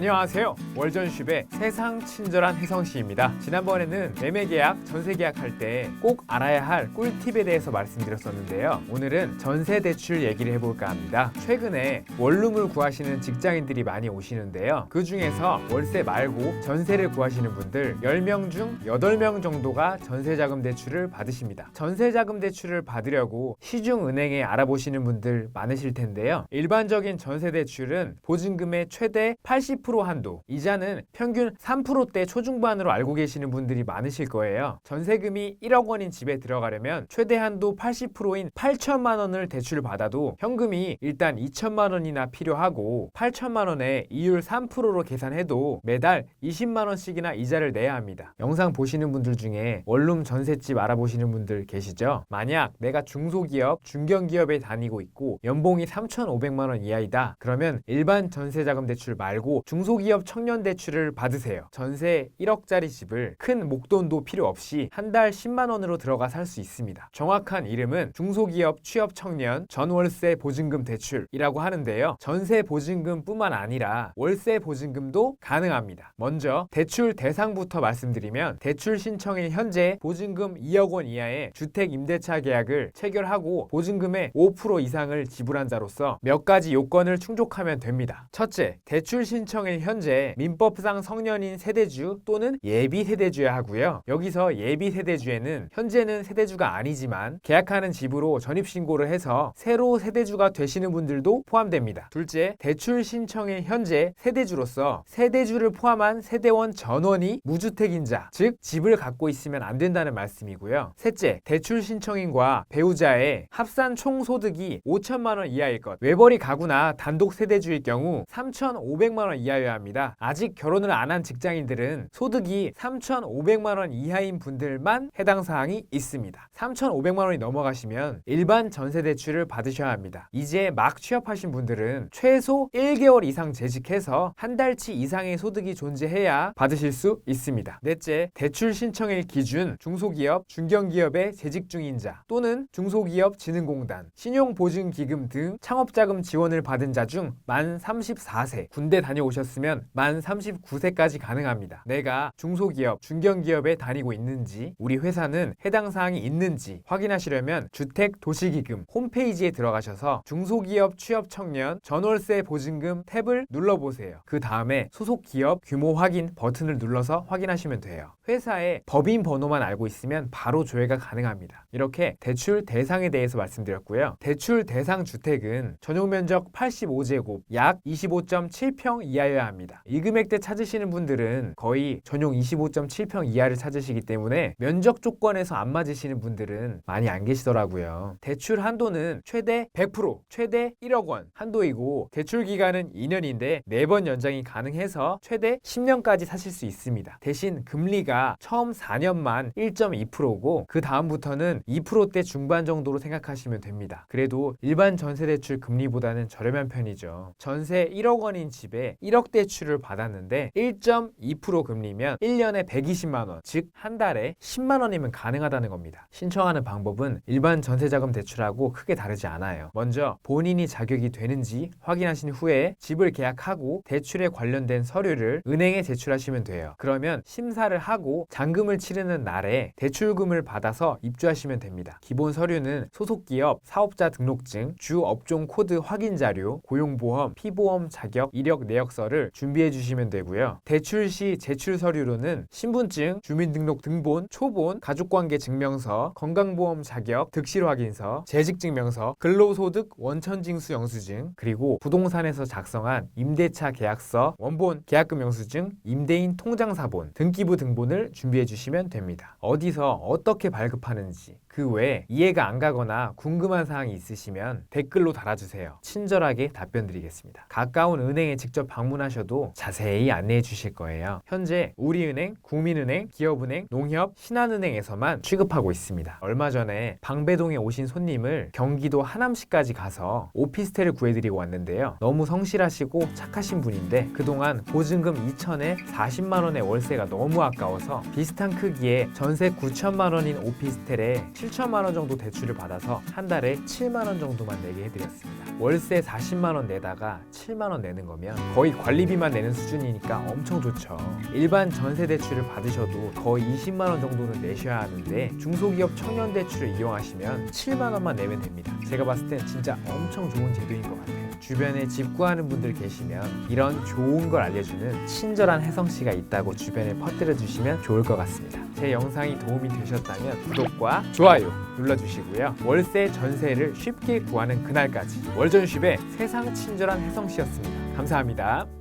안녕하세요. 월전쉽의 세상 친절한 혜성씨입니다. 지난번에는 매매계약, 전세계약 할 때 꼭 알아야 할 꿀팁에 대해서 말씀드렸었는데요. 오늘은 전세대출 얘기를 해볼까 합니다. 최근에 원룸을 구하시는 직장인들이 많이 오시는데요. 그 중에서 월세 말고 전세를 구하시는 분들 10명 중 8명 정도가 전세자금 대출을 받으십니다. 전세자금 대출을 받으려고 시중은행에 알아보시는 분들 많으실 텐데요. 일반적인 전세대출은 보증금의 최대 80% 한도, 이자는 평균 3%대 초중반으로 알고 계시는 분들이 많으실 거예요. 전세금이 1억 원인 집에 들어가려면 최대 한도 80%인 8천만 원을 대출을 받아도 현금이 일단 2천만 원이나 필요하고 8천만 원에 이율 3%로 계산해도 매달 20만 원씩이나 이자를 내야 합니다. 영상 보시는 분들 중에 원룸 전셋집 알아보시는 분들 계시죠? 만약 내가 중소기업, 중견기업에 다니고 있고 연봉이 3,500만 원 이하이다. 그러면 일반 전세자금 대출 말고 중소기업 청년 대출을 받으세요. 전세 1억짜리 집을 큰 목돈도 필요 없이 한 달 10만 원으로 들어가 살 수 있습니다. 정확한 이름은 중소기업 취업 청년 전월세 보증금 대출이라고 하는데요. 전세 보증금뿐만 아니라 월세 보증금도 가능합니다. 먼저 대출 대상부터 말씀드리면 대출 신청일 현재 보증금 2억 원 이하의 주택 임대차 계약을 체결하고 보증금의 5% 이상을 지불한 자로서 몇 가지 요건을 충족하면 됩니다. 첫째, 대출 신청일 현재 민법상 성년인 세대주 또는 예비 세대주야 하고요. 여기서 예비 세대주에는 현재는 세대주가 아니지만 계약하는 집으로 전입신고를 해서 새로 세대주가 되시는 분들도 포함됩니다. 둘째, 대출 신청일 현재 세대주로서 세대주를 포함한 세대원 전원이 무주택인 자, 즉 집을 갖고 있으면 안 된다는 말씀이고요. 셋째, 대출 신청인과 배우자의 합산 총소득이 5천만 원 이하일 것, 외벌이 가구나 단독 세대주일 경우 3,500만 원 이하여야 합니다. 아직 결혼을 안 한 직장인들은 소득이 3,500만 원 이하인 분들만 해당 사항이 있습니다. 3,500만 원이 넘어가시면 일반 전세 대출을 받으셔야 합니다. 이제 막 취업하신 분들은 최소 1개월 이상 재직해서 한 달치 이상의 소득이 존재해야 받으실 수 있습니다. 넷째, 대출 신청일 기준 중소기업, 중견기업에 재직 중인 자 또는 중소기업진흥공단, 신용보증기금 등 창업자금 지원을 받은 자 중 만 34세, 군대 다녀오셨으면 만 39세까지 가능합니다. 내가 중소기업, 중견기업에 다니고 있는지, 우리 회사는 해당 사항이 있는지 확인하시려면 주택도시기금 홈페이지에 들어가셔서 중소기업 취업 청년 전월세 보증금 탭을 눌러보세요. 그 다음에 소속 기업 규모 확인 버튼을 눌러서 확인하시면 돼요. 회사의 법인 번호만 알고 있으면 바로 조회가 가능합니다. 이렇게 대출 대상에 대해서 말씀드렸고요. 대출 대상 주택은 전용 면적 85제곱, 약 25.7평 이하여야 합니다. 이 금액대 찾으시는 분들은 거의 전용 25.7평 이하를 찾으시기 때문에 면적 조건에서 안 맞으시는 분들은 많이 안 계시더라고요. 대출 한도는 최대 100%, 최대 1억 원 한도이고 대출 기간은 2년인데 4번 연장이 가능해서 최대 10년까지 사실 수 있습니다. 대신 금리가 처음 4년만 1.2%고 그 다음부터는 2%대 중반 정도로 생각하시면 됩니다. 그래도 일반 전세대출 금리보다는 저렴한 편이죠. 전세 1억 원인 집에 1억 대출을 받았는데 1.2% 금리면 1년에 120만 원, 즉 한 달에 10만 원이면 가능하다는 겁니다. 신청하는 방법은 일반 전세자금 대출하고 크게 다르지 않아요. 먼저 본인이 자격이 되는지 확인하신 후에 집을 계약하고 대출에 관련된 서류를 은행에 제출하시면 돼요. 그러면 심사를 하고 잔금을 치르는 날에 대출금을 받아서 입주하시면 됩니다. 기본 서류는 소속기업, 사업자 등록증, 주업종 코드 확인 자료, 고용보험, 피보험 자격, 이력 내역서를 준비해 주시면 되고요. 대출 시 제출 서류로는 신분증, 주민등록 등본, 초본, 가족관계 증명서, 건강보험 자격, 득실 확인서, 재직증명서, 근로소득 원천징수 영수증, 그리고 부동산에서 작성한 임대차 계약서, 원본 계약금 영수증, 임대인 통장사본, 등기부 등본을 준비해 주시면 됩니다. 어디서 어떻게 발급하는지, 그 외에 이해가 안 가거나 궁금한 사항이 있으시면 댓글로 달아주세요. 친절하게 답변 드리겠습니다. 가까운 은행에 직접 방문하셔도 자세히 안내해 주실 거예요. 현재 우리은행, 국민은행, 기업은행, 농협, 신한은행에서만 취급하고 있습니다. 얼마 전에 방배동에 오신 손님을 경기도 하남시까지 가서 오피스텔을 구해드리고 왔는데요. 너무 성실하시고 착하신 분인데 그동안 보증금 2천에 40만 원의 월세가 너무 아까워서 비슷한 크기의 전세 9천만 원인 오피스텔에 7천만 원 정도 대출을 받아서 한 달에 7만 원 정도만 내게 해드렸습니다. 월세 40만 원 내다가 7만 원 내는 거면 거의 관리비만 내는 수준이니까 엄청 좋죠. 일반 전세 대출을 받으셔도 거의 20만 원 정도는 내셔야 하는데 중소기업 청년 대출을 이용하시면 7만 원만 내면 됩니다. 제가 봤을 땐 진짜 엄청 좋은 제도인 것 같아요. 주변에 집 구하는 분들 계시면 이런 좋은 걸 알려주는 친절한 혜성씨가 있다고 주변에 퍼뜨려 주시면 좋을 것 같습니다. 제 영상이 도움이 되셨다면 구독과 좋아요 눌러주시고요. 월세 전세를 쉽게 구하는 그날까지 월전쉽의 세상 친절한 혜성씨였습니다. 감사합니다.